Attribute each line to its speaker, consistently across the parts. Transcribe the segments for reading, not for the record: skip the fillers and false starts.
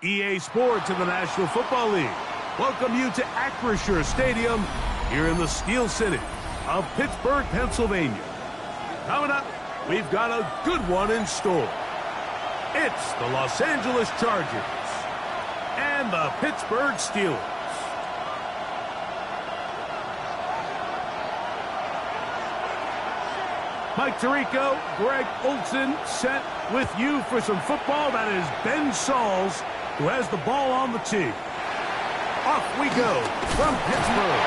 Speaker 1: EA Sports in the National Football League welcome you to Acrisure Stadium here in the Steel City of Pittsburgh, Pennsylvania. Coming up, we've got a good one in store. It's the Los Angeles Chargers and the Pittsburgh Steelers. Mike Tirico, Greg Olson set with you for some football. That is Ben Sauls who has the ball on the tee. Off we go from Pittsburgh.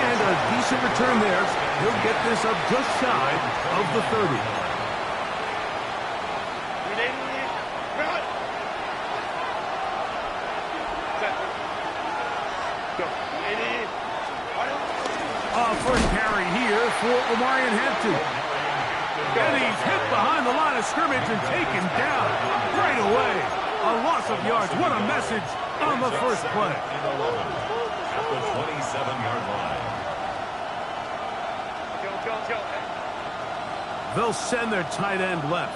Speaker 1: And a decent return there. He'll get this up just shy of the 30. First carry here for Omarion Hampton. And he's hit behind the line of scrimmage and taken down right away. A loss of yards. What a message on the first play.
Speaker 2: At the 27-yard line.
Speaker 1: They'll send their tight end left.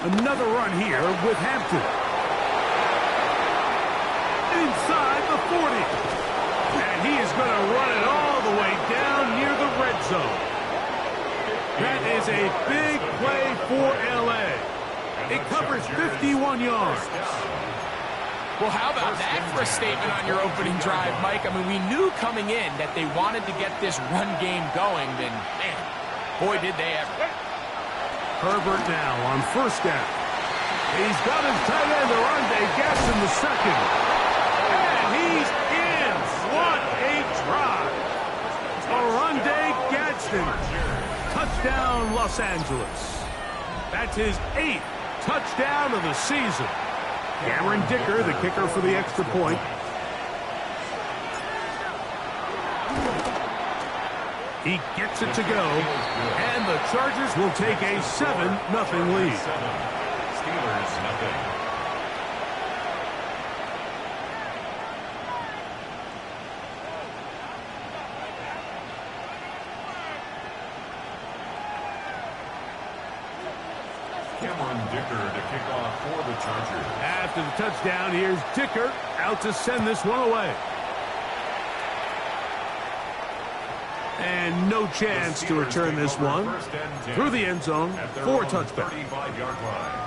Speaker 1: Another run here with Hampton. Inside the 40. And he is going to run it all the way down near the red zone. That is a big play for L.A. It covers 51 yards.
Speaker 3: Well, how about that for a statement on your opening drive, Mike? I mean, we knew coming in that they wanted to get this run game going, then, man, boy, did they ever.
Speaker 1: Herbert now on first down. He's got his tight end, Arundé Gadsden, the second. And he's in. What a drive. Arundé Gadsden. Touchdown, Los Angeles. That's his 8th touchdown of the season. Cameron Dicker, the kicker for the extra point. He gets it to go, and the Chargers will take a 7-0 lead.
Speaker 2: Steelers, nothing. Cameron Dicker to kick off for the Chargers.
Speaker 1: After the touchdown, here's Dicker out to send this one away. And no chance to return this one through the end zone for a touchback.
Speaker 2: 35-yard line.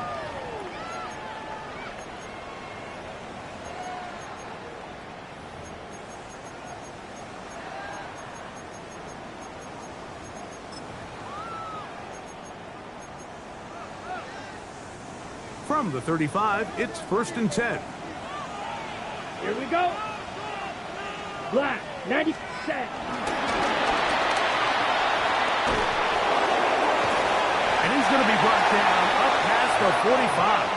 Speaker 1: From the 35, it's 1st and 10.
Speaker 4: Here we go. Black, 90 set.
Speaker 1: And he's going to be brought down up past the 45.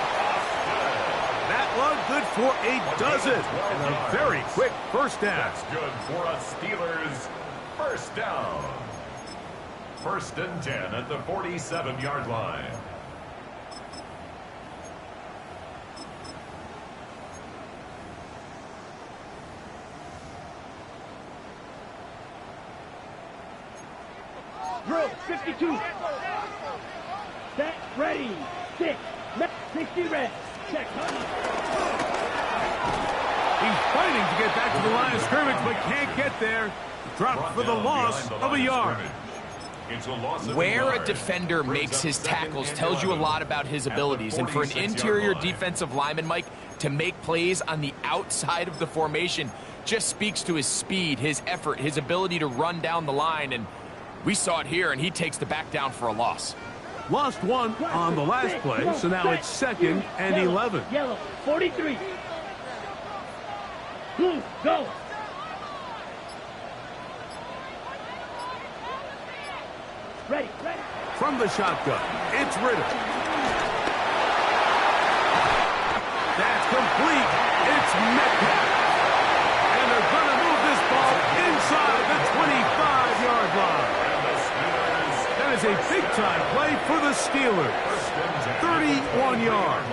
Speaker 1: That one good for a dozen. And a very quick first down.
Speaker 2: That's good for a Steelers first down. 1st and 10 at the 47-yard line.
Speaker 4: Drill, 52. Set, ready. 6. 60 red. Check.
Speaker 1: He's fighting to get back to the line of scrimmage, but can't get there. Dropped for the loss of a yard.
Speaker 3: Where a defender makes his tackles tells you a lot about his abilities. And for an interior defensive lineman, Mike, to make plays on the outside of the formation just speaks to his speed, his effort, his ability to run down the line. And we saw it here, and he takes the back down for a loss.
Speaker 1: Lost one on the last play, so now it's 2nd and 11.
Speaker 4: Yellow, 43. Blue, go. Ready, ready.
Speaker 1: From the shotgun, it's Ritter. That's complete. It's Metcalf. And they're going to move this ball inside the 25-yard line. That is a big-time play for the Steelers. 31 yards.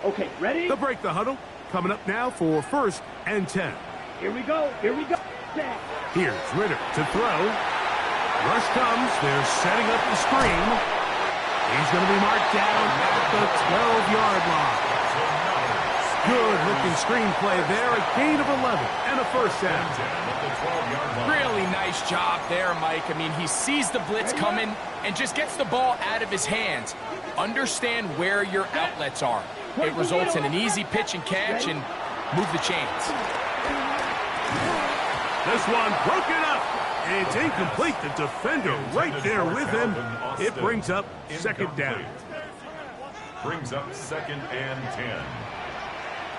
Speaker 4: Okay, ready?
Speaker 1: They'll break the huddle. Coming up now for 1st and 10.
Speaker 4: Here we go. Here we go. Set.
Speaker 1: Here's Ritter to throw. Rush comes. They're setting up the screen. He's going to be marked down at the 12-yard line. Good-looking screenplay there. A gain of 11 and a first down.
Speaker 3: Really nice job there, Mike. I mean, he sees the blitz coming and just gets the ball out of his hands. Understand where your outlets are. It results in an easy pitch and catch and move the chains.
Speaker 1: This one broken up. It's incomplete. The defender right there with him. It brings up second down.
Speaker 2: Brings up 2nd and 10.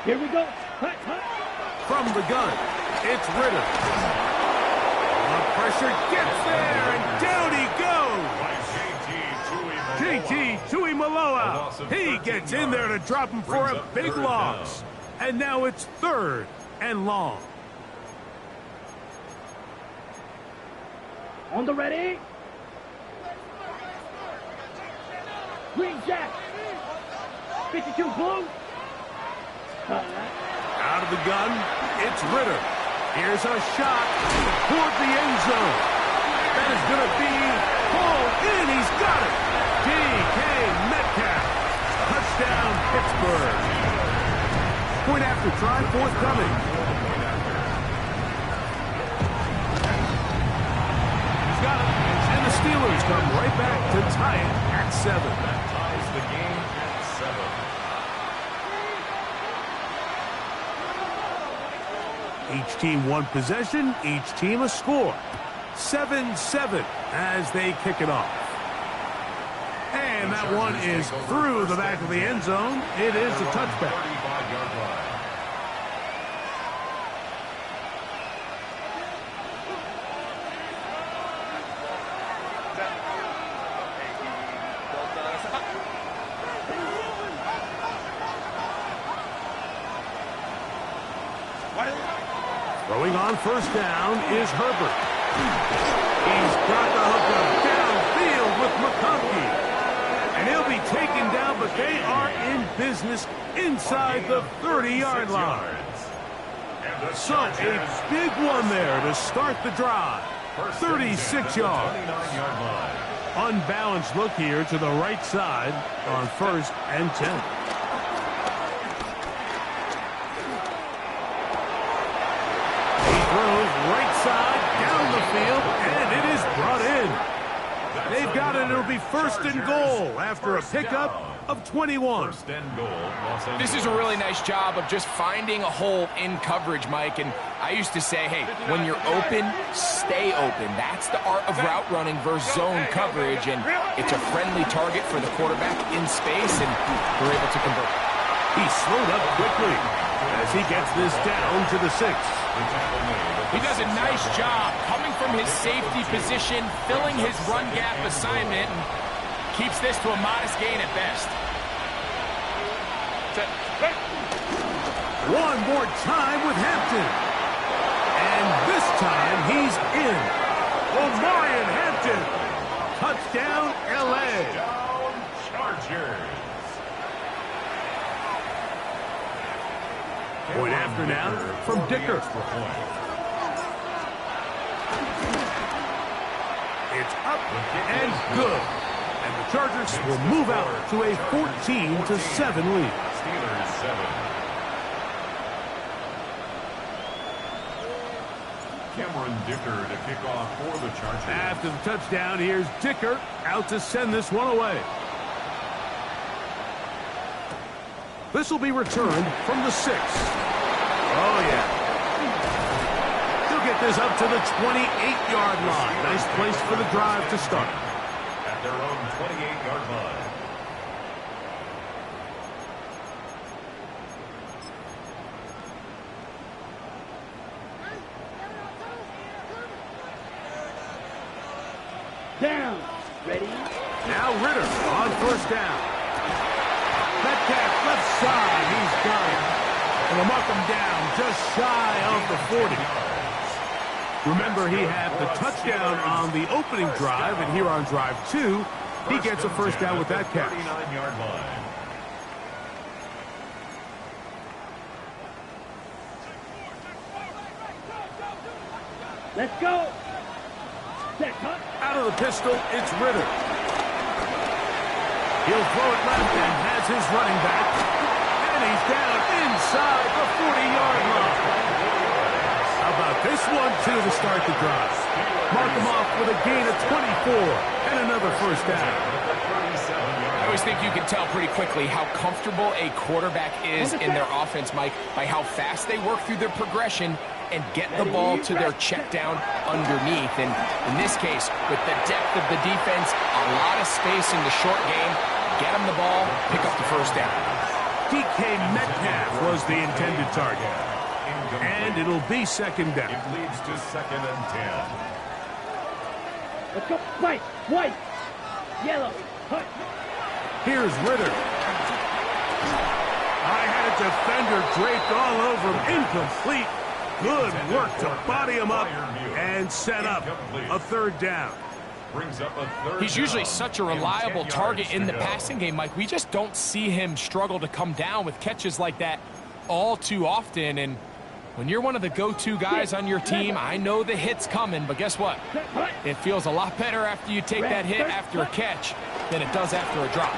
Speaker 4: Here we go. Hut, hut.
Speaker 1: From the gun, it's Ritter. The pressure gets there, and down he goes. JT Tuimoloau. He gets in there to drop him for a big loss. And now it's 3rd and long.
Speaker 4: On the ready. Green Jack. 52 blue.
Speaker 1: Out of the gun, it's Ritter. Here's a shot toward the end zone. That is going to be pulled in. He's got it. DK Metcalf. Touchdown, Pittsburgh. Point after try forthcoming. He's got it. And the Steelers come right back to tie it at 7.
Speaker 2: That ties the game at 7.
Speaker 1: Each team one possession, each team a score. 7-7 as they kick it off. And that one is through the back of the end zone. It is a touchback.
Speaker 2: 35-yard line.
Speaker 1: Throwing on first down is Herbert. He's got the hookup downfield with McConkey. And he'll be taken down, but they are in business inside the 30-yard line. So a big one there to start the drive. 36 yards. Unbalanced look here to the right side on 1st and 10. Right side, down the field, and it is brought in. They've got it. It'll be 1st and goal after a pickup of 21.
Speaker 3: This is a really nice job of just finding a hole in coverage, Mike. And I used to say, hey, when you're open, stay open. That's the art of route running versus zone coverage. And it's a friendly target for the quarterback in space, and we're able to convert.
Speaker 1: He slowed up quickly as he gets this down to the 6.
Speaker 3: He does a nice job coming from his safety position, filling his run gap assignment, and keeps this to a modest gain at best.
Speaker 1: One more time with Hampton. And this time he's in. Omarion Hampton. Touchdown, L.A.
Speaker 2: Chargers.
Speaker 1: Point after now from Dicker. It's up and good. And the Chargers will move out to a 14-7 lead.
Speaker 2: Steelers 7. Cameron Dicker to kick off for the Chargers.
Speaker 1: After the touchdown, here's Dicker out to send this one away. This will be returned from the 6. Oh, yeah. He'll get this up to the 28-yard line. Nice place for the drive to start.
Speaker 2: At their own 28-yard line.
Speaker 4: Down. Ready?
Speaker 1: Now Ritter on first down. Metcalf left side. He's got it. And they'll mark him down just shy of the 40. Remember, he had the touchdown on the opening drive, and here on drive 2, he gets a first down with that catch.
Speaker 2: 39-yard line.
Speaker 4: Let's go. Set, cut.
Speaker 1: Out of the pistol, it's Ritter. He'll throw it left and has his running back. And he's down inside the 40-yard line. How about this one, too, to start the drive? Mark him off with a gain of 24 and another first down.
Speaker 3: I always think you can tell pretty quickly how comfortable a quarterback is in their offense, Mike, by how fast they work through their progression and get the ball to their check down underneath. And in this case, with the depth of the defense, a lot of space in the short game, get them the ball, pick up the first down.
Speaker 1: DK Metcalf was the intended target. And it'll be second down.
Speaker 2: It leads to 2nd and 10.
Speaker 4: Let's go. White. Yellow. Cut.
Speaker 1: Here's Ritter. I had a defender draped all over him. Incomplete. Good work to body him up and set up a third down.
Speaker 2: Brings up a third.
Speaker 3: He's usually
Speaker 2: down
Speaker 3: such a
Speaker 2: and
Speaker 3: reliable
Speaker 2: 10
Speaker 3: target
Speaker 2: yards
Speaker 3: in the
Speaker 2: to go.
Speaker 3: passing game, Mike. We just don't see him struggle to come down with catches like that all too often. And when you're one of the go-to guys on your team, I know the hit's coming, but guess what? It feels a lot better after you take that hit after a catch than it does after a drop.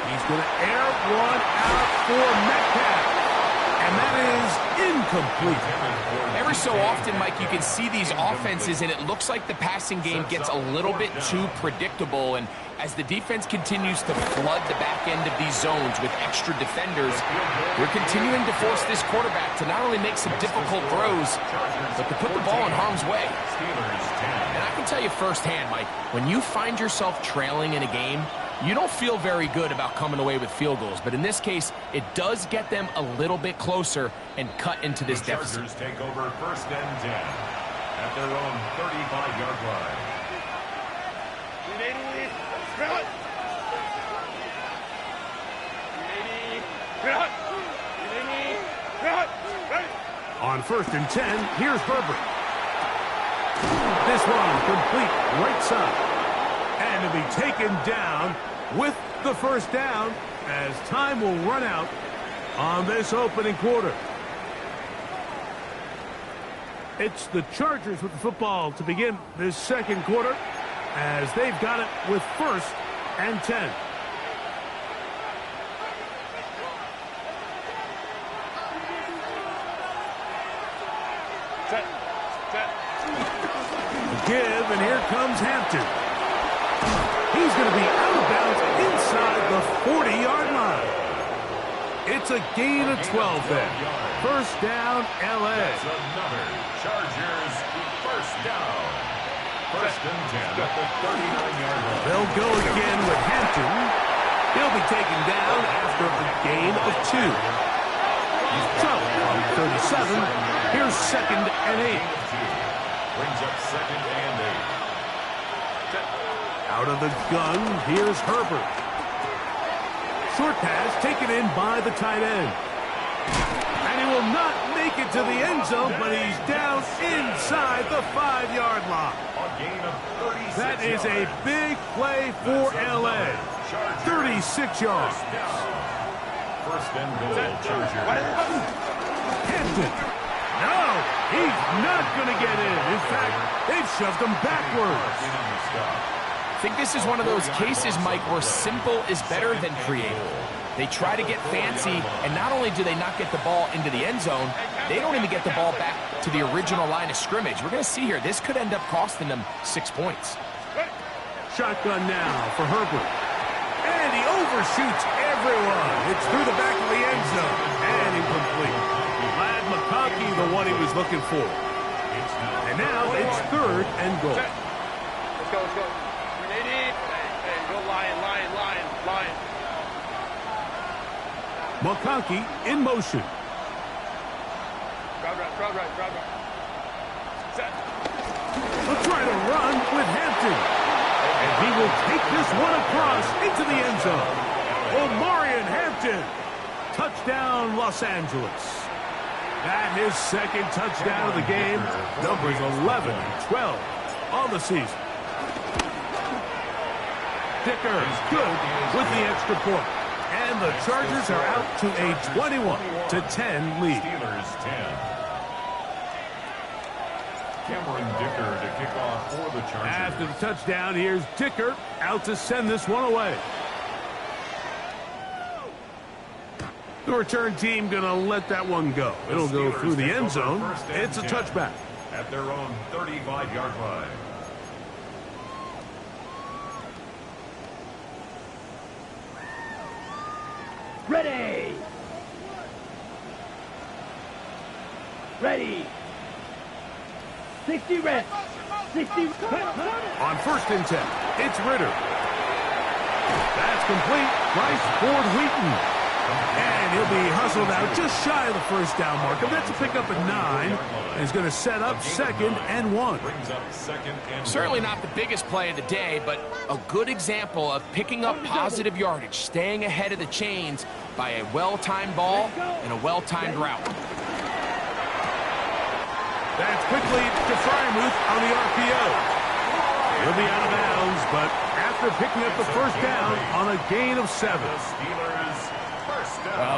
Speaker 1: He's going to air one out for Metcalf. And that is incomplete.
Speaker 3: Every so often, Mike, you can see these offenses, and it looks like the passing game gets a little bit too predictable. And as the defense continues to flood the back end of these zones with extra defenders, they're continuing to force this quarterback to not only make some difficult throws, but to put the ball in harm's way. And I can tell you firsthand, Mike, when you find yourself trailing in a game, you don't feel very good about coming away with field goals. But in this case, it does get them a little bit closer and cut into this deficit.
Speaker 2: Chargers take over 1st and 10 at their own 35-yard line.
Speaker 1: On 1st and 10, here's Herbert. This one complete right side. And to be taken down with the first down as time will run out on this opening quarter. It's the Chargers with the football to begin this second quarter as they've got it with 1st and 10. Give, and here comes Hampton. He's going to be out of bounds inside the 40-yard line. It's a gain of 12 then. First down, L.A.
Speaker 2: That's another Chargers first down. 1st and 10 at the 39-yard line.
Speaker 1: They'll go again with Hampton. He'll be taken down after a gain of 2. So, on 37, here's 2nd and 8.
Speaker 2: Brings up 2nd and 8.
Speaker 1: Out of the gun, here's Herbert. Short pass taken in by the tight end. And he will not make it to the end zone, but he's down inside the 5-yard line.
Speaker 2: A gain of 36
Speaker 1: That is a
Speaker 2: yards.
Speaker 1: big play for L.A. 36 yards.
Speaker 2: 1st and goal, Chargers.
Speaker 1: Hampton. No, he's not going to get in. In fact, they've shoved him backwards.
Speaker 3: I think this is one of those cases, Mike, where simple is better than creative. They try to get fancy, and not only do they not get the ball into the end zone, they don't even get the ball back to the original line of scrimmage. We're going to see here, this could end up costing them 6 points.
Speaker 1: Shotgun now for Herbert. And he overshoots everyone. It's through the back of the end zone. And incomplete. Glad McConkey, the one he was looking for. And now it's 3rd and goal.
Speaker 5: Let's go. Hey, go Lion.
Speaker 1: McConkey in motion.
Speaker 5: Crowd right. Set.
Speaker 1: They'll try to run with Hampton. And he will take this one across into the end zone. Omarion Hampton. Touchdown, Los Angeles. That his 2nd touchdown of the game. Numbers 11 and 12 on the season. Dicker is good with the extra point. And the Chargers are out to a 21-10 lead.
Speaker 2: Steelers 10. Cameron Dicker to kick off for the Chargers.
Speaker 1: After the touchdown, here's Dicker out to send this one away. The return team going to let that one go. It'll go through the end zone. It's a touchback.
Speaker 2: At their own 35-yard line.
Speaker 4: Ready. Ready. 60 red. 60.
Speaker 1: On 1st and 10, it's Ritter. That's complete. Bryce Ford Wheaton. And he'll be hustled out just shy of the first down marker. That's a pickup at 9. And he's going to set up 2nd and 1.
Speaker 3: Certainly not the biggest play of the day, but a good example of picking up positive yardage, staying ahead of the chains by a well-timed ball and a well-timed route.
Speaker 1: That's quickly to Frymuth on the RPO. He'll be out of bounds, but after picking up the first down on a gain of 7.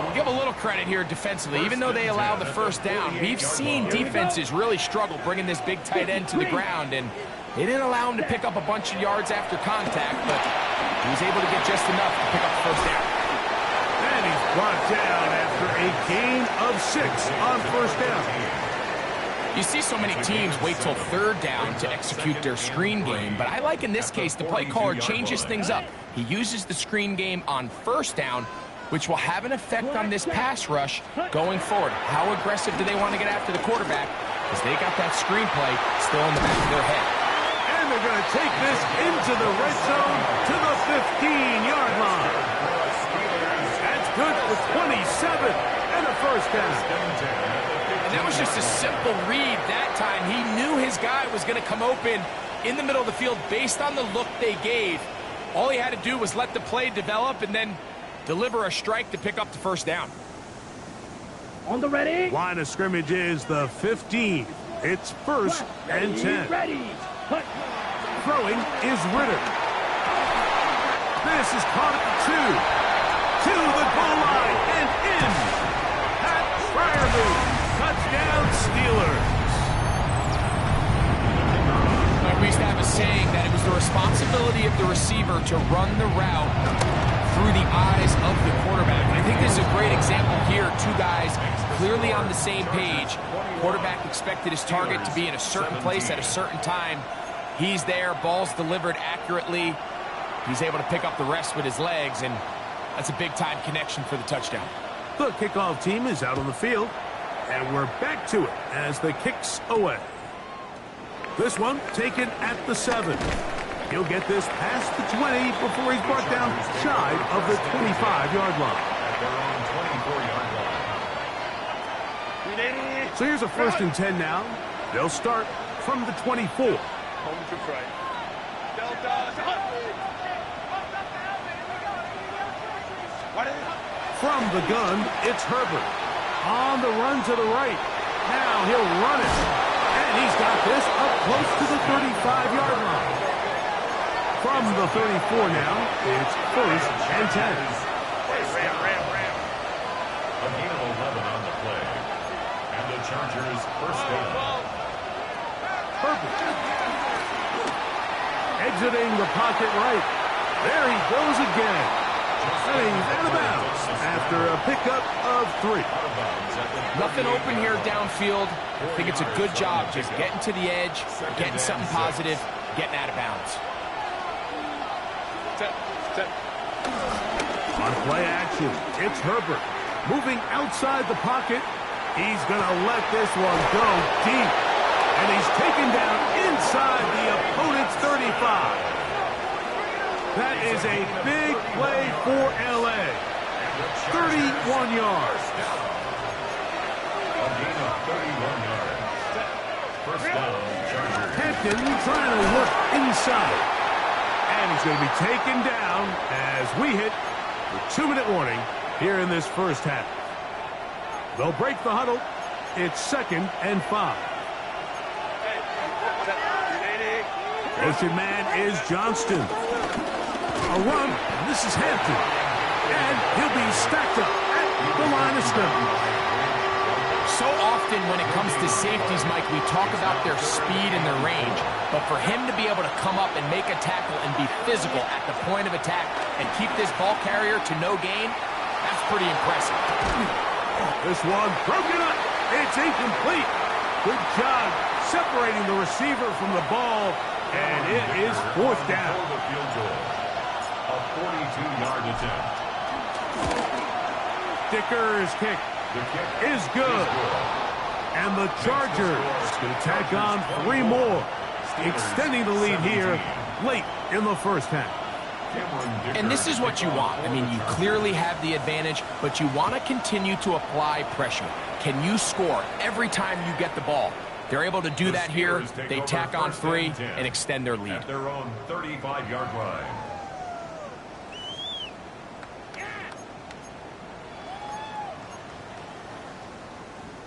Speaker 3: We'll give a little credit here defensively. Even though they allowed the first down, we've seen defenses really struggle bringing this big tight end to the ground, and they didn't allow him to pick up a bunch of yards after contact, but he was able to get just enough to pick up the first down.
Speaker 1: And he's brought down after a gain of 6 on first down.
Speaker 3: You see so many teams wait till 3rd down to execute their screen game, but I like in this case the play caller changes things up. He uses the screen game on 1st down, which will have an effect on this pass rush going forward. How aggressive do they want to get after the quarterback? Because they got that screen play still in the back of their head.
Speaker 1: And they're going to take this into the red zone to the 15-yard line. That's good for 27 and a first down.
Speaker 3: And that was just a simple read that time. He knew his guy was going to come open in the middle of the field based on the look they gave. All he had to do was let the play develop and then deliver a strike to pick up the first down.
Speaker 4: On the ready.
Speaker 1: Line of scrimmage is the 15. It's 1st and 10.
Speaker 4: Ready. Hut.
Speaker 1: Throwing is Ritter. This is caught at the 2. To the goal line and in. Pat Fryermuth. Touchdown Steelers.
Speaker 3: We used to have a saying that it was the responsibility of the receiver to run the route through the eyes of the quarterback. And I think this is a great example here. 2 guys clearly on the same page. Quarterback expected his target to be in a certain place at a certain time. He's there, ball's delivered accurately. He's able to pick up the rest with his legs, and that's a big-time connection for the touchdown.
Speaker 1: The kickoff team is out on the field, and we're back to it as the kick's away. This one taken at the 7. He'll get this past the 20 before he's brought down shy of the 25-yard line. So here's a 1st and 10 now. They'll start from the 24. From the gun, it's Herbert. On the run to the right. Now he'll run it. And he's got this up close to the 35-yard line. From the 34 now, it's 1st and 10.
Speaker 2: A gain of 11 on the play. And the Chargers first down.
Speaker 1: Herbert. Exiting the pocket right. There he goes again. And he's out of bounds after a pickup of 3.
Speaker 3: Nothing open here downfield. I think it's a good job just getting to the edge, getting something positive, getting out of bounds.
Speaker 1: On play action, it's Herbert. Moving outside the pocket. He's going to let this one go deep. And he's taken down inside the opponent's 35. That is a big play for L.A. 31 yards.
Speaker 2: A gain of 31 yards. First down, Chargers.
Speaker 1: Hampton trying to work inside. And he's going to be taken down as we hit the 2-minute warning here in this first half. They'll break the huddle. It's 2nd and 5. Motion man is Johnston. A run. This is Hampton. And he'll be stacked up at the line of scrimmage.
Speaker 3: So often when it comes to safeties, Mike, we talk about their speed and their range. But for him to be able to come up and make a tackle and be physical at the point of attack and keep this ball carrier to no gain, that's pretty impressive.
Speaker 1: This one broken up. It's incomplete. Good job separating the receiver from the ball, and it is fourth down.
Speaker 2: For the field goal. A 42-yard attempt.
Speaker 1: Dicker's kick
Speaker 2: The kick
Speaker 1: is good. And the Chargers going to tack on 3 more, extending the lead here late in the first half.
Speaker 3: And this is what you want. I mean, you clearly have the advantage, but you want to continue to apply pressure. Can you score every time you get the ball? They're able to do that here. They tack on 3 and extend their lead.
Speaker 2: At their own 35-yard line.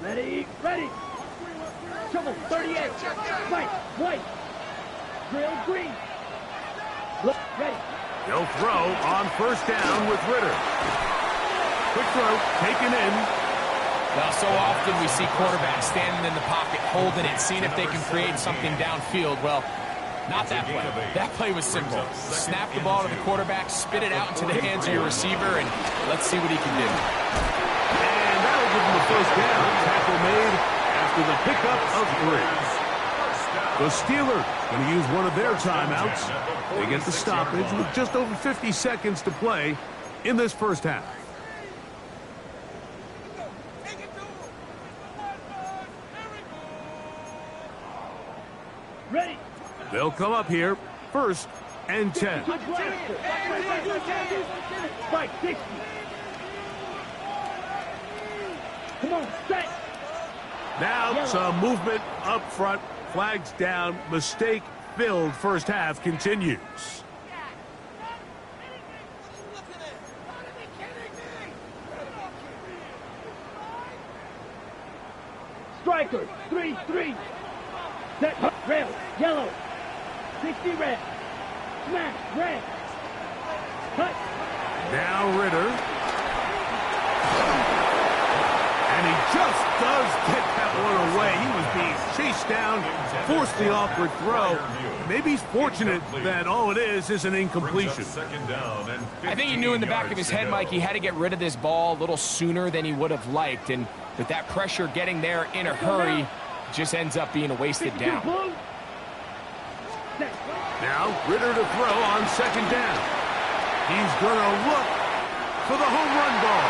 Speaker 4: Ready, ready. Shovel, 38. Right, white. Drill, green. Look, ready.
Speaker 1: They'll throw on first down with Ritter. Quick throw, taken in.
Speaker 3: Well, so often we see quarterbacks standing in the pocket, holding it, seeing if they can create something downfield. Well, not that play. That play was simple. Snap the ball to the quarterback, spit it out into the hands of your receiver, and let's see what he can do.
Speaker 1: And that'll give them the first down. Tackle made after the pickup of 3. The Steelers going to use one of their timeouts. They get the stoppage with just over 50 seconds to play in this first half.
Speaker 4: Ready.
Speaker 1: They'll come up here, 1st and 10.
Speaker 4: Right, 60. Come on, set.
Speaker 1: Now some movement up front. Flags down. Mistake filled first half continues.
Speaker 4: Strikers, 3-3. Set, rail, yellow. 60 red. Smash, red. Cut.
Speaker 1: Now Ritter. And he just does get that one away. He was being chased down, forced the awkward throw. Maybe he's fortunate that all it is an incompletion.
Speaker 3: I think he knew in the back of his head, Mike, he had to get rid of this ball a little sooner than he would have liked. And with that pressure getting there in a hurry, it just ends up being a wasted down.
Speaker 1: Now Ritter to throw on 2nd down. He's going to look for the home run ball.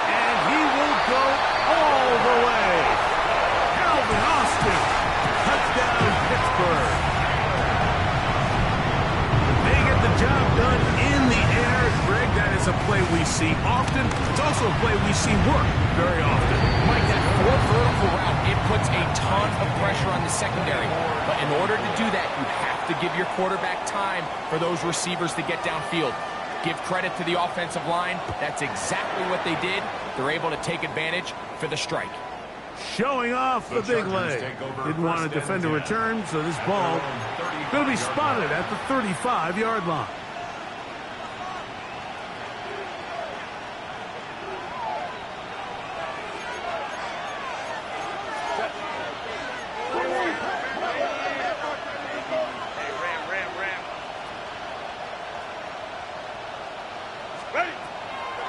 Speaker 1: And he will go all the way. Calvin Austin, touchdown Pittsburgh. They get the job done in the air. Greg, that is a play we see often. It's also a play we see work very often.
Speaker 3: Mike, that 4 vertical route, it puts a ton of pressure on the secondary. But in order to do that, you have to give your quarterback time for those receivers to get downfield. Give credit to the offensive line. That's exactly what they did. They're able to take advantage for the strike.
Speaker 1: Showing off the big leg. Didn't want to defend a return, so this ball going to be spotted at the 35-yard line.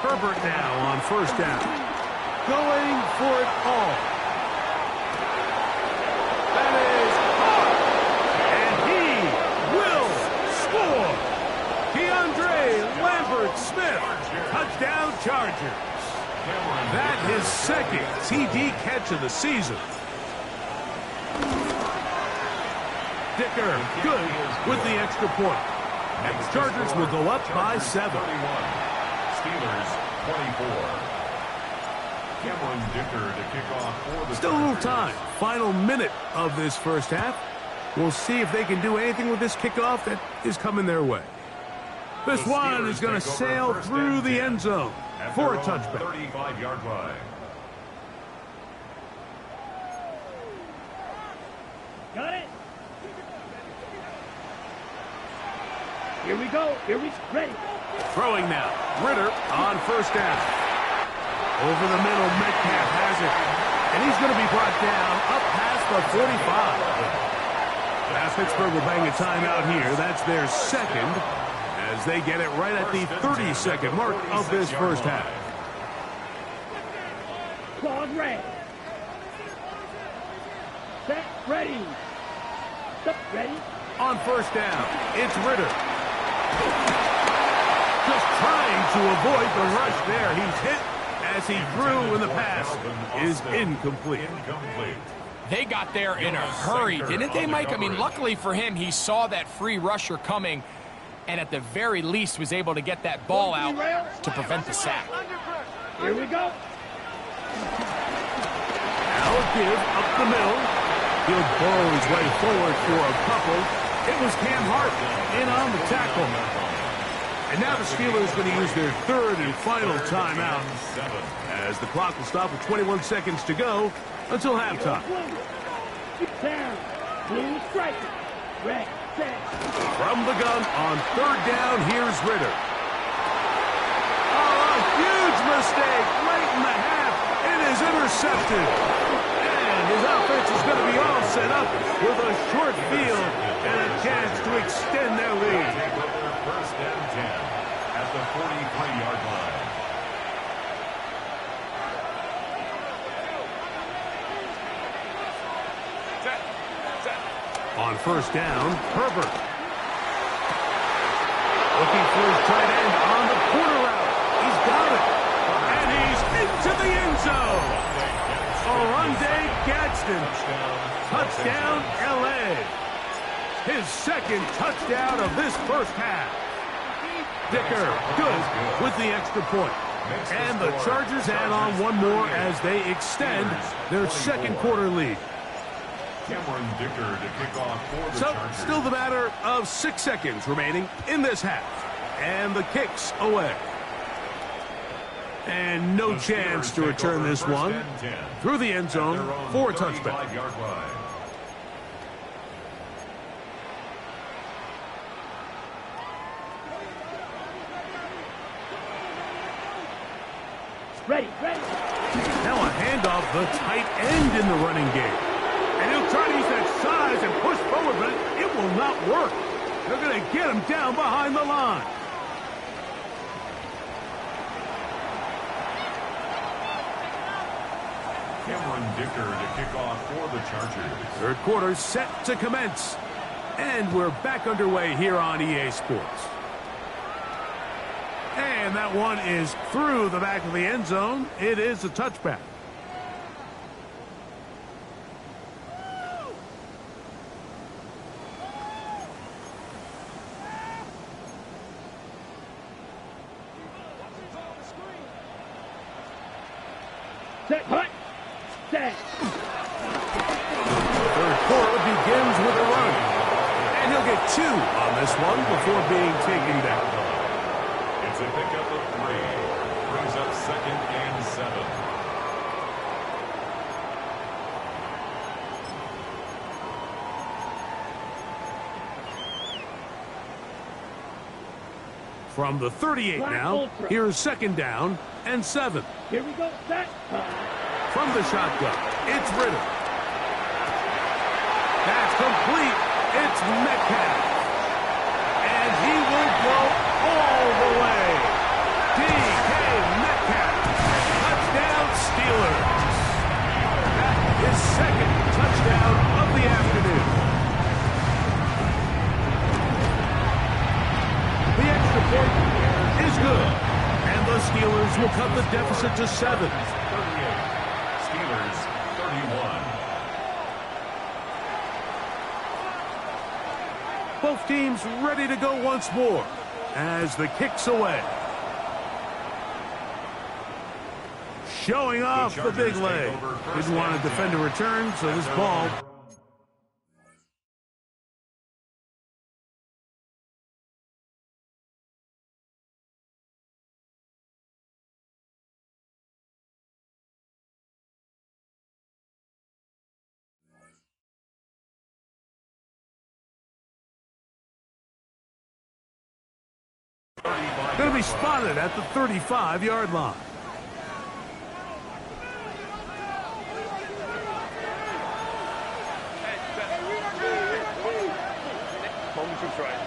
Speaker 1: Herbert now on first down. Going for it all. That is hard. And he will score. DeAndre Lambert-Smith. Touchdown Chargers. That his 2nd TD catch of the season. Dicker good with the extra point. And the Chargers will go up by 7.
Speaker 2: Steelers 24. Cameron Dicker to kick off for the
Speaker 1: Still a little time. Final minute of this first half. We'll see if they can do anything with this kickoff that is coming their way. This one is going to sail through the end zone for a touchback.
Speaker 2: 35-yard line.
Speaker 4: Got it. Here we go. Here we ready.
Speaker 1: Throwing now. Ritter on first down. Over the middle, Metcalf has it. And he's going to be brought down up past the 45. Now Pittsburgh will bang a timeout here. That's their second as they get it right at the 30-second mark of this first half.
Speaker 4: Claws red. Set, ready. Set, ready.
Speaker 1: On first down, it's Ritter. Just trying to avoid the rush there. He's hit as he threw, and the pass is incomplete.
Speaker 3: They got there in a hurry, didn't they, Mike? I mean, luckily for him, he saw that free rusher coming and at the very least was able to get that ball out to prevent the sack.
Speaker 4: Here we go.
Speaker 1: Now a give up the middle. He'll burrow his way forward for a couple. It was Cam Hart in on the tackle. And now the Steelers going to use their third and final timeout as the clock will stop with 21 seconds to go until halftime.
Speaker 4: Down. Blue striker. Red. Set.
Speaker 1: From the gun on third down, here's Ritter. Oh, a huge mistake late in the half. It is intercepted. And his offense is going to be all set up with a short field and a chance to extend their lead.
Speaker 2: First and 10 at the 43-yard line.
Speaker 1: On first down, Herbert. Looking for his tight end on the corner route. He's got it. And he's into the end zone. Oronde Gadsden. Touchdown, L.A. His second touchdown of this first half. Dicker, good with the extra point. And the Chargers add on one more as they extend their second quarter lead.
Speaker 2: Cameron Dicker to kick off for the
Speaker 1: So,
Speaker 2: Chargers.
Speaker 1: still the matter of 6 seconds remaining in this half. And the kick's away. And no chance to return this one through the end zone for a touchback.
Speaker 4: Ready, ready.
Speaker 1: Now a handoff, the tight end in the running game. And he'll try to use that size and push forward, but it will not work. They're going to get him down behind the line.
Speaker 2: Cameron Dicker to kick off for the Chargers.
Speaker 1: Third quarter set to commence. And we're back underway here on EA Sports. And that one is through the back of the end zone. It is a touchback.
Speaker 4: Set, hut. Set.
Speaker 1: Third quarter begins with a run. And he'll get 2 on this one before being taken down.
Speaker 2: It's a pickup of 3. Brings up second and 7.
Speaker 1: From the 38 now, here's second down and 7.
Speaker 4: Here we go. Set.
Speaker 1: From the shotgun, it's Ritter. That's complete. It's Metcalf. And he will go all the way. D.K. Metcalf. Touchdown, Steelers. That is second touchdown of the afternoon. The extra point is good. And the Steelers will cut the deficit to 7.
Speaker 2: 38. Steelers 31.
Speaker 1: Both teams ready to go once more as the kick's away. Showing off the big leg. Didn't want to defend a return, so this ball... Going to be spotted at the 35-yard line.
Speaker 5: That's right.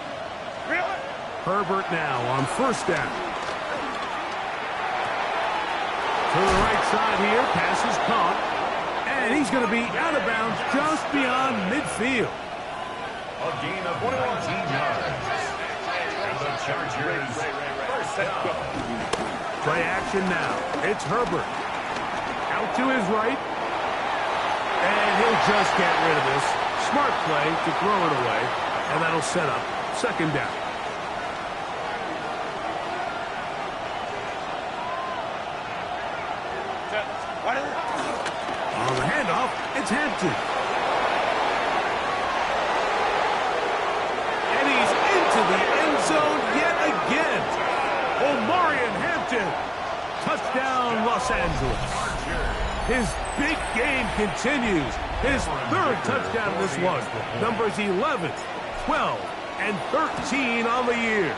Speaker 5: Really?
Speaker 1: Herbert now on first down. To the right side here, pass is caught. And he's going to be out of bounds just beyond midfield.
Speaker 2: A gain of 19 yards. And the Chargers first down.
Speaker 1: Play action now. It's Herbert. Out to his right. And he'll just get rid of this. Smart play to throw it away. And that'll set up second down. On the handoff, it's Hampton. And he's into the end zone yet again. Omarion Hampton. Touchdown, Los Angeles. His big game continues. His third touchdown of this one. Numbers 11, 12, and 13 on the year.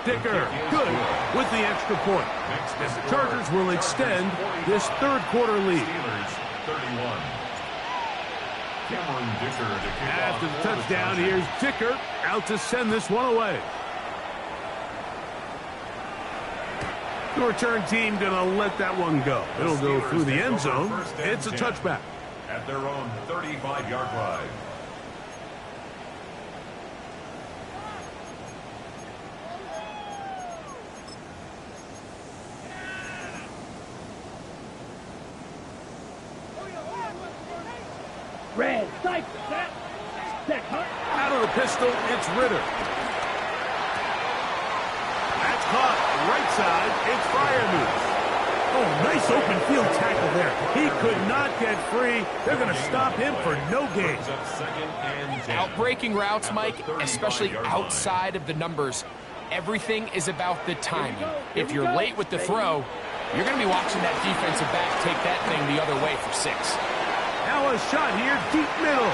Speaker 1: Dicker, good with the extra point. And the Chargers will extend this third quarter lead. After the touchdown, here's Dicker out to send this one away. The return team going to let that one go. It'll go through the end zone. It's a touchback.
Speaker 2: At their own 35-yard line.
Speaker 4: Red, set, huh?
Speaker 1: Out of the pistol, it's Ritter. That's caught. Right side, it's Freiermuth. Oh, nice open field tackle there. He could not get free. They're going to stop him for no gain.
Speaker 3: Outbreaking routes, Mike, especially outside of the numbers, everything is about the timing. If you're late with the throw, you're going to be watching that defensive back take that thing the other way for 6.
Speaker 1: Now a shot here, deep middle.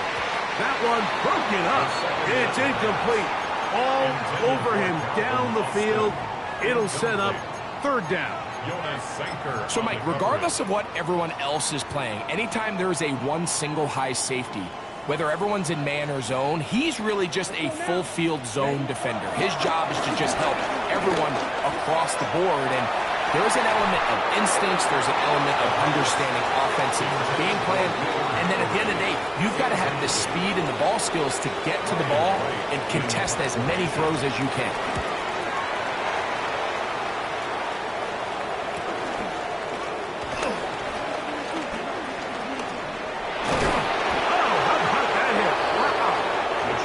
Speaker 1: That one broken up. It's incomplete. All over him down the field. It'll set up third down.
Speaker 3: So, Mike, regardless of what everyone else is playing, anytime there is a one single high safety, whether everyone's in man or zone, he's really just a full field zone defender. His job is to just help everyone across the board. And there's an element of instincts, there's an element of understanding offensive game plan, and then at the end of the day, you've got to have the speed and the ball skills to get to the ball and contest as many throws as you can.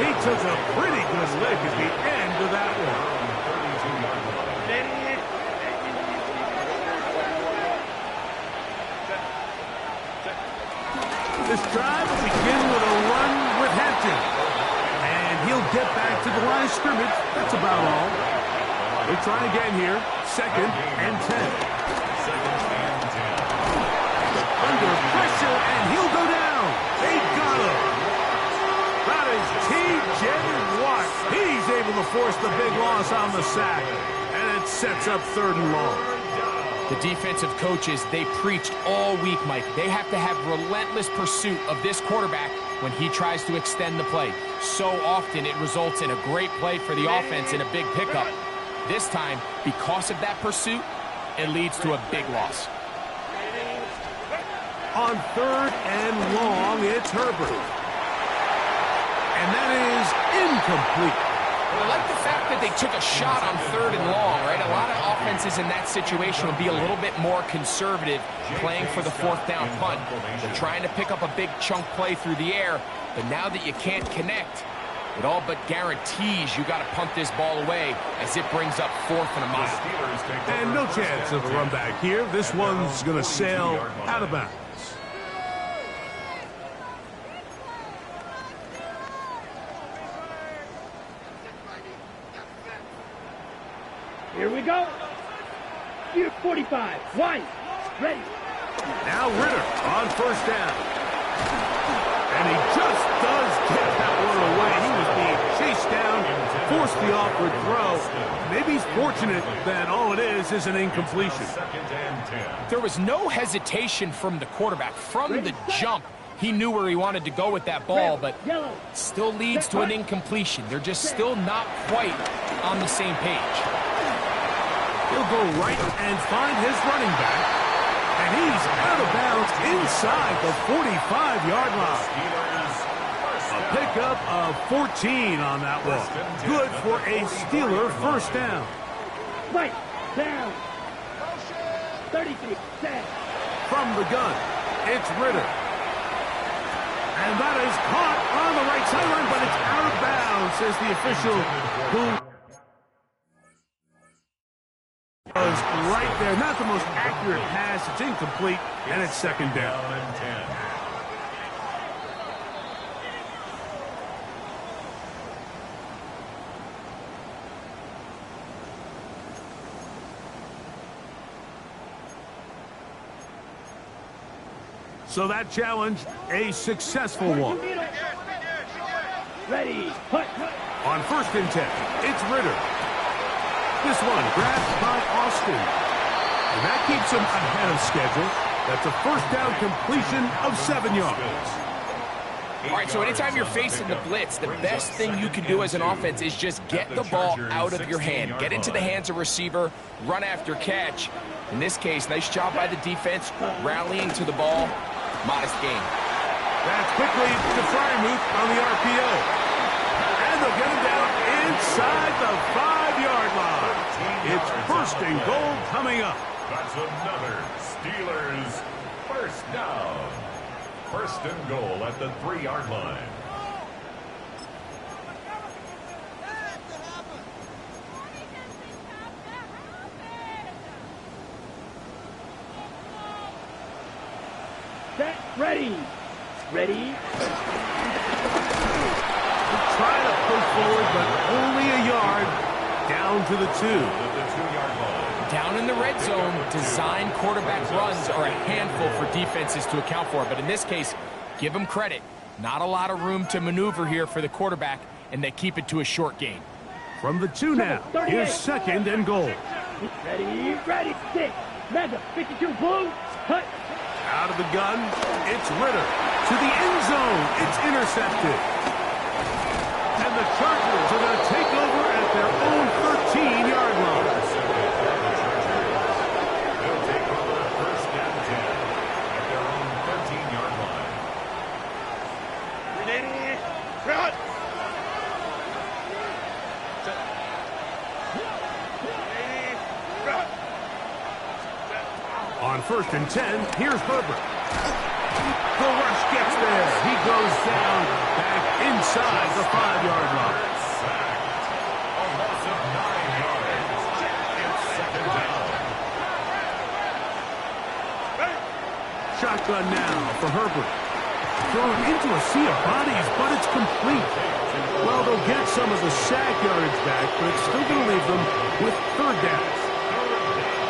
Speaker 1: He took a pretty good lick at the end of that one. This drive will begin with a run with Hampton. And he'll get back to the line of scrimmage. That's about all. They try again here. Second and 10. Under pressure, and he'll go down. They got him. That is T.J. Watt. He's able to force the big loss on the sack. And it sets up third and long.
Speaker 3: The defensive coaches, they preached all week, Mike. They have to have relentless pursuit of this quarterback when he tries to extend the play. So often it results in a great play for the offense and a big pickup. This time, because of that pursuit, it leads to a big loss.
Speaker 1: On third and long, it's Herbert. And that is incomplete.
Speaker 3: Well, I like the fact that they took a shot on third and long, right? A lot of offenses in that situation would be a little bit more conservative playing for the fourth down punt. They're trying to pick up a big chunk play through the air, but now that you can't connect, it all but guarantees you got to punt this ball away as it brings up fourth and a mile.
Speaker 1: And no chance of a run back here. This one's going to sail out of bounds.
Speaker 4: Here we go. Year 45. Wide. Ready.
Speaker 1: Now Ritter on first down. And he just does get that one away. He was being chased down, forced the awkward throw. Maybe he's fortunate that all it is an incompletion.
Speaker 3: There was no hesitation from the quarterback. From the jump, He knew where he wanted to go with that ball, but still leads to an incompletion. They're just still not quite on the same page.
Speaker 1: He'll go right and find his running back. And he's out of bounds inside the 45-yard line. A pickup of 14 on that one. Good for a Steeler first down.
Speaker 4: Right down. 33 set.
Speaker 1: From the gun, it's Ritter. And that is caught on the right sideline, but it's out of bounds, says the official, who was right there. Not the most accurate pass. It's incomplete, and it's second down. So that challenge, a successful one.
Speaker 4: Ready. Hut.
Speaker 1: On 1st and 10, it's Ritter. This one grabbed by Austin. And that keeps him ahead of schedule. That's a first down completion of 7 yards.
Speaker 3: All right, so anytime you're facing the blitz, the best thing you can do as an offense is just get the ball out of your hand. Get into the hands of receiver, run after catch. In this case, nice job by the defense, rallying to the ball. Modest gain.
Speaker 1: That's quickly to Frymuth on the RPO. And they'll get him down inside the 5-yard line. It's 1st and goal coming up.
Speaker 2: That's another Steelers first down. 1st and goal at the 3-yard line.
Speaker 4: Set. Ready. Ready.
Speaker 1: Try to push forward, but only a yard down to the 2.
Speaker 3: Down in the red zone, design quarterback runs are a handful for defenses to account for. But in this case, give them credit. Not a lot of room to maneuver here for the quarterback, and they keep it to a short gain.
Speaker 1: From the 2 now, here's 2nd and goal.
Speaker 4: Ready. Ready. Stick. Mega. 52. Blue. Hut.
Speaker 1: Out of the gun, it's Ritter. To the end zone, it's intercepted. And the Chargers are going to take over at their own 13-yard line.
Speaker 2: They'll take over 1st and 10 at their own 13-yard line.
Speaker 5: Ready. Run. Ready. Run.
Speaker 1: On 1st and 10, here's Herbert. The rush gets there. He goes down back inside the 5-yard line.
Speaker 2: A loss of 9 yards. It's 2nd down.
Speaker 1: Shotgun now for Herbert. Thrown into a sea of bodies, but it's complete. Well, they'll get some of the sack yardage back, but it's still going to leave them with 3rd down.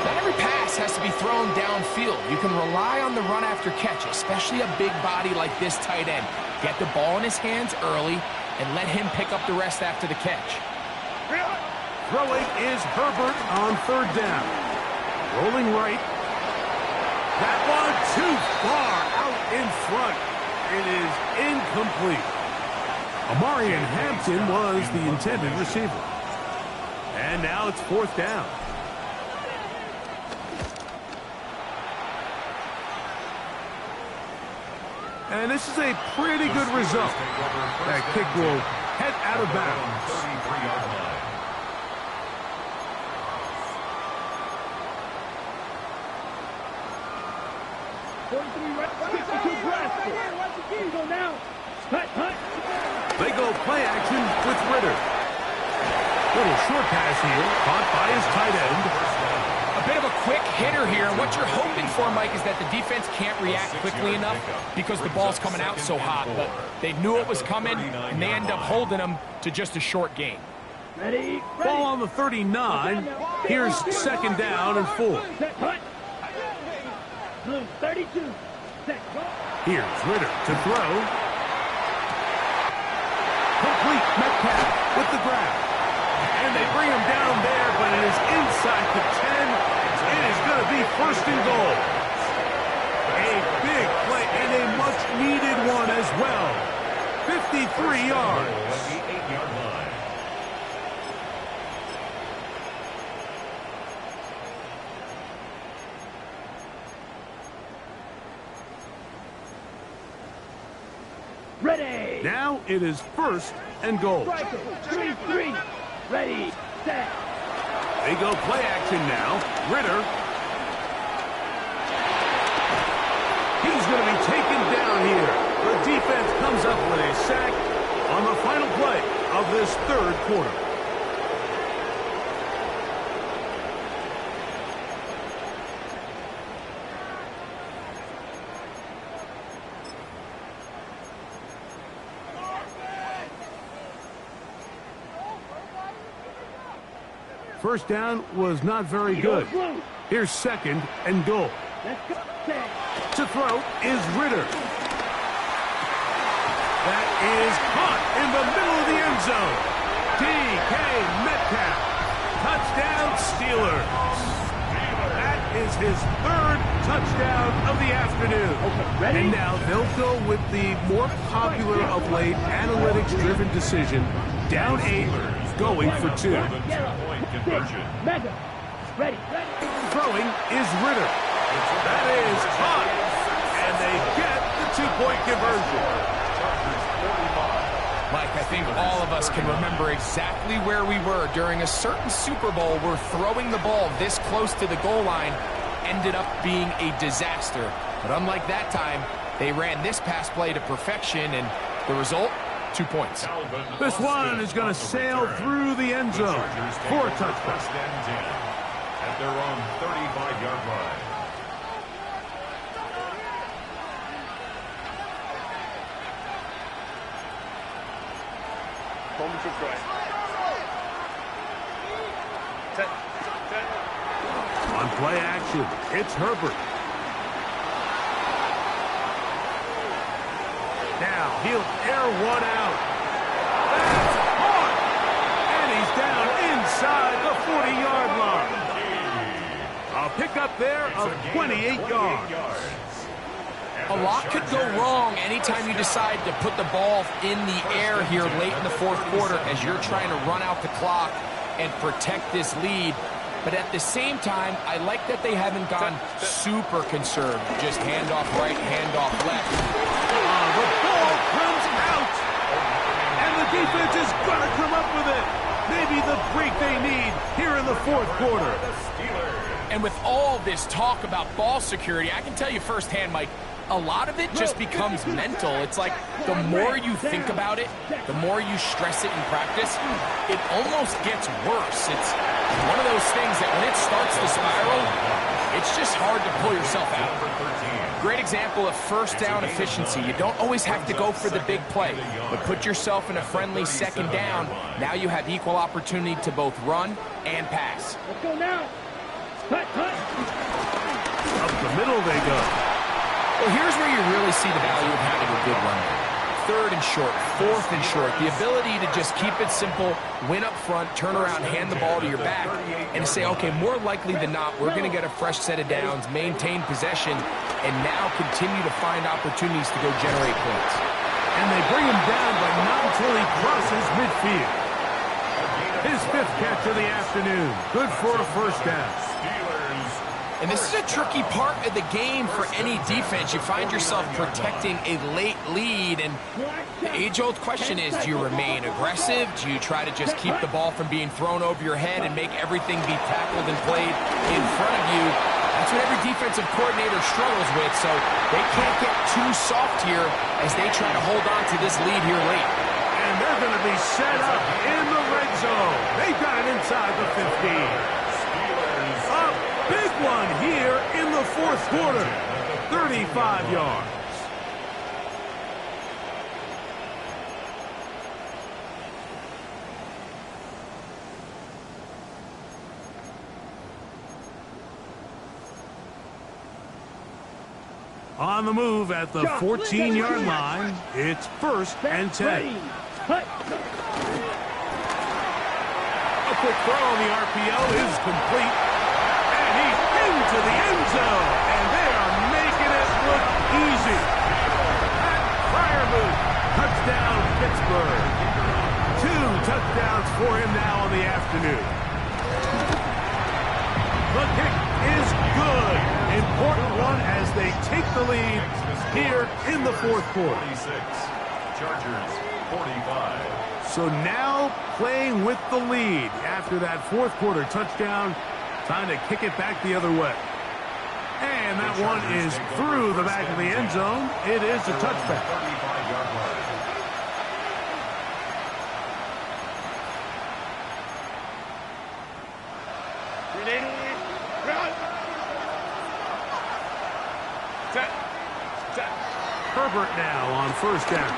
Speaker 3: Not every pass has to be thrown downfield. You can rely on the run after catch, especially a big body like this tight end. Get the ball in his hands early and let him pick up the rest after the catch.
Speaker 1: Throwing is Herbert on 3rd down. Rolling right. That one too far out in front. It is incomplete. Amarian Hampton was the intended receiver. And now it's 4th down. And this is a pretty good result. That kick will head out of bounds.
Speaker 2: 33-yard line.
Speaker 1: They go play action with Ritter. Little short pass here, caught by his tight end.
Speaker 3: A bit of a quick hitter here, and what you're hoping for, Mike, is that the defense can't react quickly enough because the ball's coming out so hot. But they knew it was coming, and they end up holding them to just a short gain.
Speaker 4: Ready.
Speaker 1: Ball on the 39. Here's 2nd down and 4.
Speaker 4: Blue 32.
Speaker 1: Here's Ritter to throw. Complete. Metcalf with the grab. And they bring him down there, but it is inside the 10. It is going to be 1st and goal. A big play and a much-needed 3 yards.
Speaker 2: At the 8-yard line.
Speaker 4: Ready.
Speaker 1: Now it is 1st and goal.
Speaker 4: Striker. 3-3. Ready. Set.
Speaker 1: They go play action now. Ritter. He's going to be taken down here. The defense comes up with a sack on the final play of this 3rd quarter. First down was not very good. Here's 2nd and goal.
Speaker 4: Let's go. Set.
Speaker 1: To throw is Ritter. That is caught in the middle of the end zone. DK Metcalf. Touchdown Steelers. That is his 3rd touchdown of the afternoon.
Speaker 4: Okay, ready?
Speaker 1: And now they'll go with the more popular of late analytics-driven decision. Down 8, going for 2.
Speaker 2: Point conversion.
Speaker 4: Mega. Ready.
Speaker 1: Throwing is Ritter. That is caught. And they get the 2-point conversion.
Speaker 3: Mike, I think all of us can remember exactly where we were during a certain Super Bowl where throwing the ball this close to the goal line ended up being a disaster. But unlike that time, they ran this pass play to perfection, and the result, 2 points.
Speaker 1: This one is going to sail through the end zone for a touchdown.
Speaker 2: 1st and 10 at their own 35-yard line.
Speaker 5: Moment of right. Set.
Speaker 1: On play action, it's Herbert. Now he'll air one out. That's caught! And he's down inside the 40-yard line. A pickup there of 28 yards.
Speaker 3: A lot could go wrong anytime you decide to put the ball in the air here late in the 4th quarter as you're trying to run out the clock and protect this lead. But at the same time, I like that they haven't gone super conserved. Just handoff right, handoff left.
Speaker 1: The ball comes out. And the defense is going to come up with it. Maybe the break they need here in the 4th quarter.
Speaker 3: And with all this talk about ball security, I can tell you firsthand, Mike, a lot of it just becomes mental. It's like the more you think about it, the more you stress it in practice, it almost gets worse. It's one of those things that when it starts to spiral, it's just hard to pull yourself out. Great example of 1st down efficiency. You don't always have to go for the big play, but put yourself in a friendly 2nd down. Now you have equal opportunity to both run and pass.
Speaker 4: Let's go now. Cut.
Speaker 1: Up the middle they go.
Speaker 3: Well, here's where you really see the value of having a good run. 3rd and short, 4th and short. The ability to just keep it simple, win up front, turn around, hand the ball to your back, and say, okay, more likely than not, we're going to get a fresh set of downs, maintain possession, and now continue to find opportunities to go generate points.
Speaker 1: And they bring him down, but not until he crosses midfield. His 5th catch of the afternoon. Good for a 1st down.
Speaker 3: And this is a tricky part of the game for any defense. You find yourself protecting a late lead, and the age-old question is, do you remain aggressive? Do you try to just keep the ball from being thrown over your head and make everything be tackled and played in front of you? That's what every defensive coordinator struggles with, so they can't get too soft here as they try to hold on to this lead here late.
Speaker 1: And they're going to be set up in the red zone. They've got it inside the 15. Big one here in the 4th quarter. 35 yards. On the move at the 14-yard line, it's 1st and 10. A quick throw on the RPO is complete. And he's into the end zone. And they are making it look easy. Pat Fryermuth, touchdown, Pittsburgh. here in the fourth quarter.
Speaker 2: 46. Chargers 45.
Speaker 1: So now playing with the lead after that fourth quarter touchdown. Time to kick it back the other way. And that one is through the back of the end zone. It is a touchback.
Speaker 2: 35-yard line.
Speaker 1: Herbert now on first down.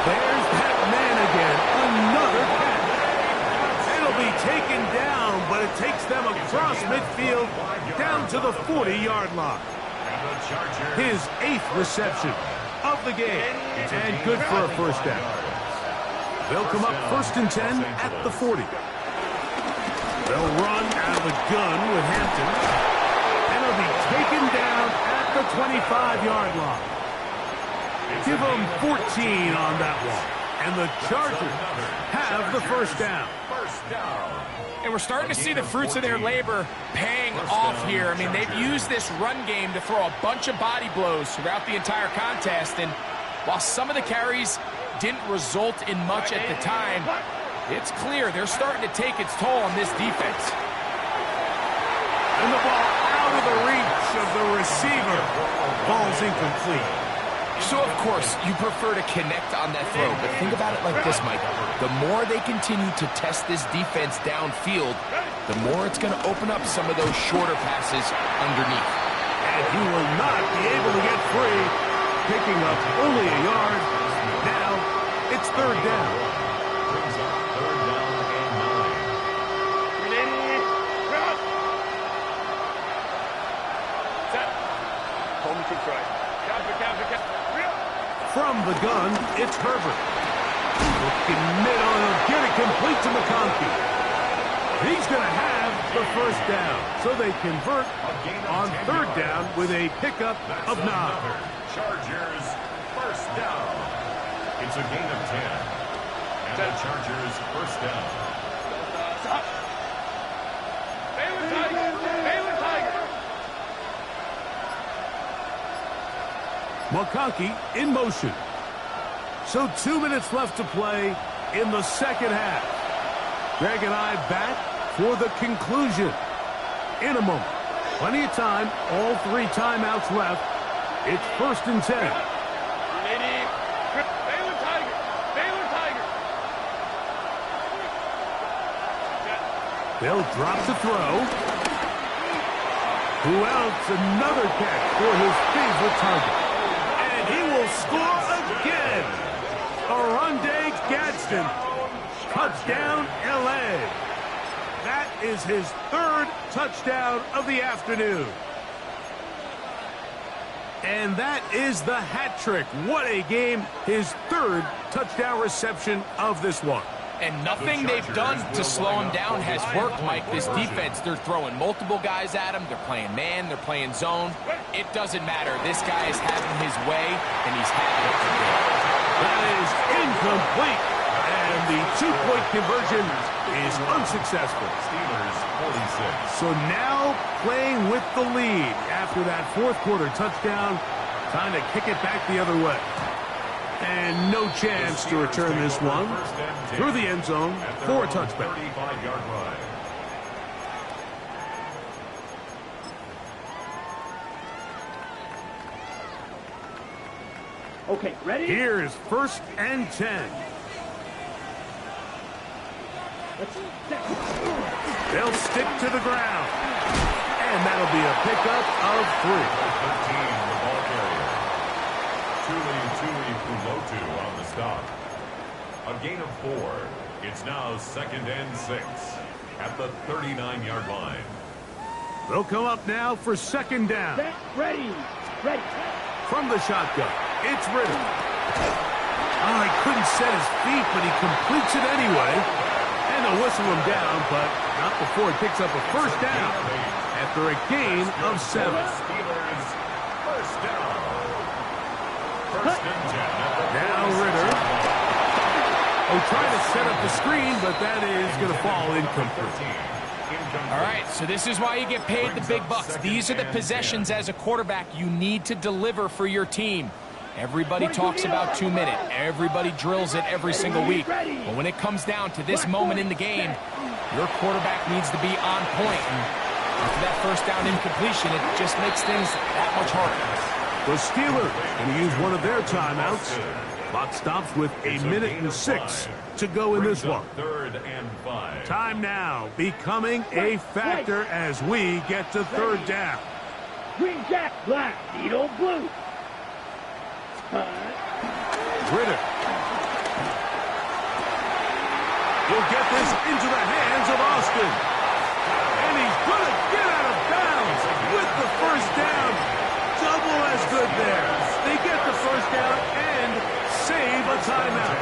Speaker 1: There's that man again. Another catch. It'll be taken down, but it takes them across midfield down to the 40-yard line. His 8th reception of the game, and good for a first down. They'll come up 1st and 10 at the 40. They'll run out of the gun with Hampton, and it'll be taken down at the 25-yard line. Give them 14 on that one, and the Chargers have the first down.
Speaker 3: And we're starting to see the fruits of their labor paying off here. I mean, they've used this run game to throw a bunch of body blows throughout the entire contest, and while some of the carries didn't result in much at the time, it's clear they're starting to take its toll on this defense.
Speaker 1: And the ball out of the reach of the receiver. Ball's incomplete.
Speaker 3: So, of course, you prefer to connect on that throw, but think about it like this, Mike. The more they continue to test this defense downfield, the more it's going to open up some of those shorter passes underneath.
Speaker 1: And he will not be able to get free, picking up only a yard. Now, it's third down.
Speaker 2: Brings up third down and 9.
Speaker 1: From the gun, it's Herbert. Looking middle, and he'll get it complete to McConkey. He's going to have the first down, so they convert on third down with a pickup of 9.
Speaker 2: Chargers first down. It's a gain of 10. And the Chargers first down.
Speaker 1: McConkey in motion. So 2 minutes left to play in the second half. Greg and I back for the conclusion in a moment. Plenty of time, all 3 timeouts left. It's 1st and 10. They'll drop the throw. Who else? Another catch for his favorite target. He will score again. Oronde Gadsden. Touchdown, L.A. That is his 3rd touchdown of the afternoon. And that is the hat trick. What a game. His 3rd touchdown reception of this one.
Speaker 3: And nothing they've done to slow him down has worked, Mike. This defense, they're throwing multiple guys at him. They're playing man. They're playing zone. It doesn't matter. This guy is having his way, and he's having it today.
Speaker 1: That is incomplete. And the 2-point conversion is unsuccessful.
Speaker 2: Steelers 46.
Speaker 1: So now playing with the lead after that fourth quarter touchdown. Time to kick it back the other way. And no chance to return this one through the end zone for a touchback.
Speaker 2: 35-yard line.
Speaker 4: Okay, ready?
Speaker 1: Here's 1st and 10. They'll stick to the ground. And that'll be a pickup of 3.
Speaker 2: 13, the ball carrier. Tuli Pulotu on the stop. A gain of 4. It's now 2nd and 6 at the 39-yard line.
Speaker 1: They'll come up now for 2nd down.
Speaker 4: Set, ready. Ready.
Speaker 1: From the shotgun, it's Ritter. Oh, he couldn't set his feet, but he completes it anyway. And they'll whistle him down, but not before he picks up a first down after a gain of 7.
Speaker 2: Steelers first down. 1st and 10.
Speaker 1: Now Ritter. Oh, trying to set up the screen, but that is going to fall incomplete.
Speaker 3: All right, so this is why you get paid the big bucks. These are the possessions as a quarterback you need to deliver for your team. Everybody talks about 2 minutes. Everybody drills it every single week. But when it comes down to this moment in the game, your quarterback needs to be on point. And after that first down incompletion, it just makes things that much harder.
Speaker 1: The Steelers going to use one of their timeouts. Clock stops with 1:06 to go in this one.
Speaker 2: 3rd and 5.
Speaker 1: Time now becoming a factor as we get to 3rd down.
Speaker 4: Green Jack, black, Needle, blue.
Speaker 1: Ritter. He'll get this into the hands of Austin. And he's going to get out of bounds with the first down. Double as good there. They get the first down and save a timeout.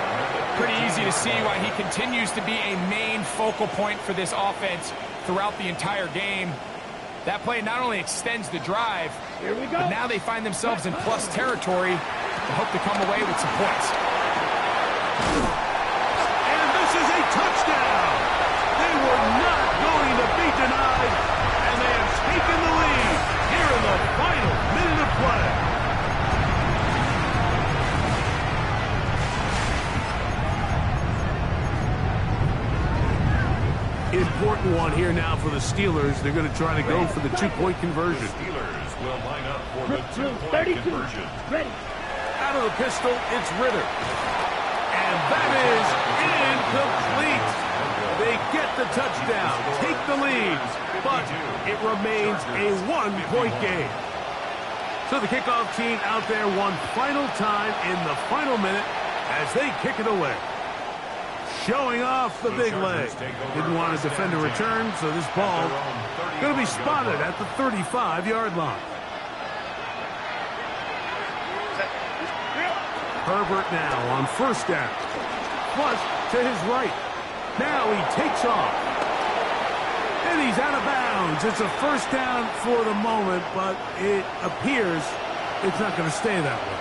Speaker 3: Pretty easy to see why he continues to be a main focal point for this offense throughout the entire game. That play not only extends the drive,
Speaker 4: Here we go.
Speaker 3: but now they find themselves in plus territory to hope to come away with some points.
Speaker 1: And this is a touchdown. They were not going to be denied, and they have taken the lead here in the final minute of play. Important one here now for the Steelers. They're going to try to go for the 2-point conversion.
Speaker 2: The Steelers will line up for the
Speaker 4: Blue,
Speaker 2: 2-point
Speaker 4: 32.
Speaker 2: conversion.
Speaker 4: Ready.
Speaker 1: Out of the pistol, it's Ritter. And that is incomplete. They get the touchdown, take the lead, but it remains a 1-point game. So the kickoff team out there one final time in the final minute as they kick it away. Showing off the big leg. Didn't want to defend a return, so this ball going to be spotted at the 35-yard line. Herbert now on first down. Flush to his right. Now he takes off. And he's out of bounds. It's a first down for the moment, but it appears it's not going to stay that way.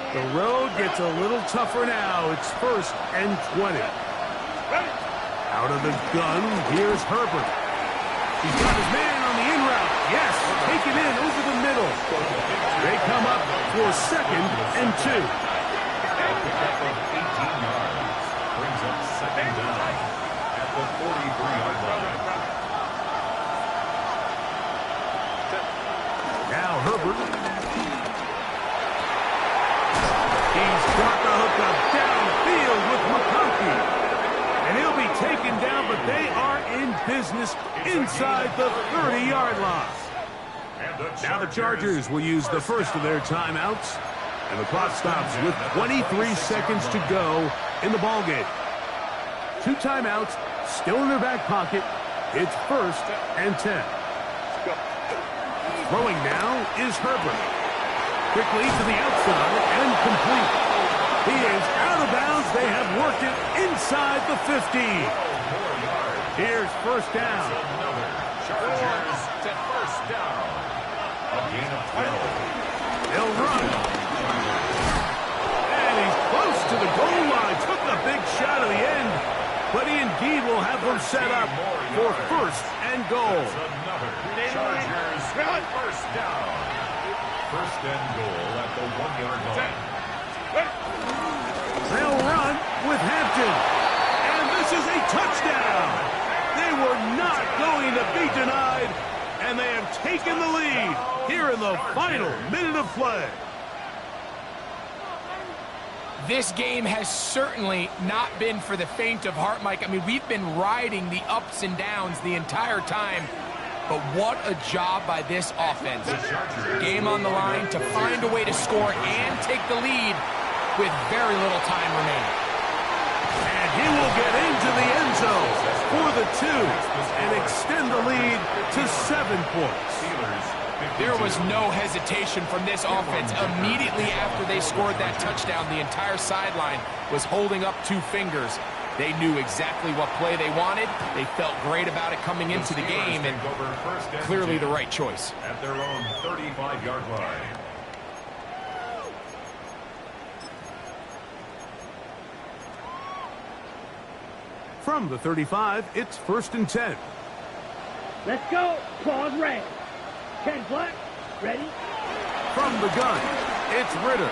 Speaker 1: The road gets a little tougher now. It's 1st and 20. Out of the gun, here's Herbert. He's got his man on the in route. Yes, taken in over the middle. They come up for 2nd and 2.
Speaker 2: 18 yards. Brings up 2nd down at the 43-yard line.
Speaker 1: Now Herbert. He's got the hook up downfield with McConkey. And he'll be taken down, but they are in business inside the 30-yard line. Now the Chargers will use the first of their timeouts. And the clock stops with 23 seconds to go in the ballgame. 2 timeouts still in their back pocket. It's 1st and 10. Throwing now is Herbert. Quickly to the outside and complete. He is out of bounds. They have worked it inside the 50. Here's first down.
Speaker 2: Chargers to first down. A gain of 12.
Speaker 1: They'll run. And he's close to the goal line. Took the big shot at the end. But he indeed will have them set up for 1st and goal.
Speaker 2: Another Chargers first down. 1st and goal at the 1-yard line.
Speaker 1: They'll run with Hampton. And this is a touchdown. They were not going to be denied. And they have taken the lead here in the final minute of play.
Speaker 3: This game has certainly not been for the faint of heart, Mike. I mean, we've been riding the ups and downs the entire time. But what a job by this offense. Game on the line to find a way to score and take the lead with very little time remaining.
Speaker 1: And he will get into the end zone for the 2 and extend the lead to 7 points.
Speaker 3: There was no hesitation from this offense. Immediately after they scored that touchdown, the entire sideline was holding up 2 fingers. They knew exactly what play they wanted. They felt great about it coming into the game, and clearly the right choice.
Speaker 2: At their own 35-yard line.
Speaker 1: From the 35, it's 1st and 10.
Speaker 4: Let's go. Pause red. 10 black. Ready?
Speaker 1: From the gun, it's Ritter.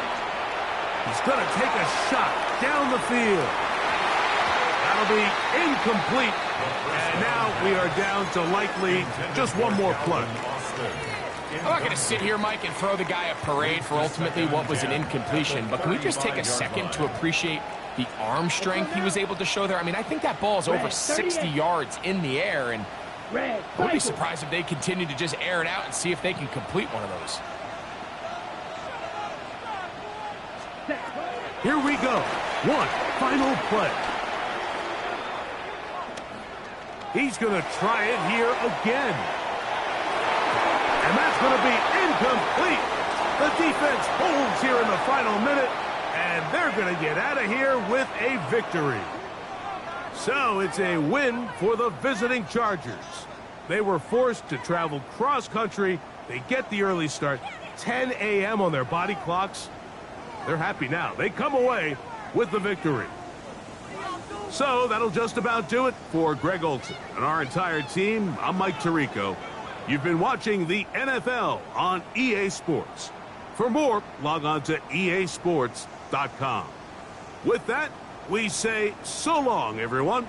Speaker 1: He's going to take a shot down the field. That'll be incomplete. And now we are down to likely just one more play.
Speaker 3: I'm not going to sit here, Mike, and throw the guy a parade for ultimately what was an incompletion, but can we just take a second to appreciate the arm strength he was able to show there? I mean, I think that ball is over 60 yards in the air, and I wouldn't be surprised if they continue to just air it out and see if they can complete one of those.
Speaker 1: Here we go. One final play. He's going to try it here again. And that's going to be incomplete. The defense holds here in the final minute, and they're going to get out of here with a victory. So it's a win for the visiting Chargers. They were forced to travel cross-country. They get the early start, 10 a.m. on their body clocks. They're happy now. They come away with the victory. So that'll just about do it for Greg Olson and our entire team. I'm Mike Tirico. You've been watching the NFL on EA Sports. For more, log on to easports.com. With that, we say so long, everyone.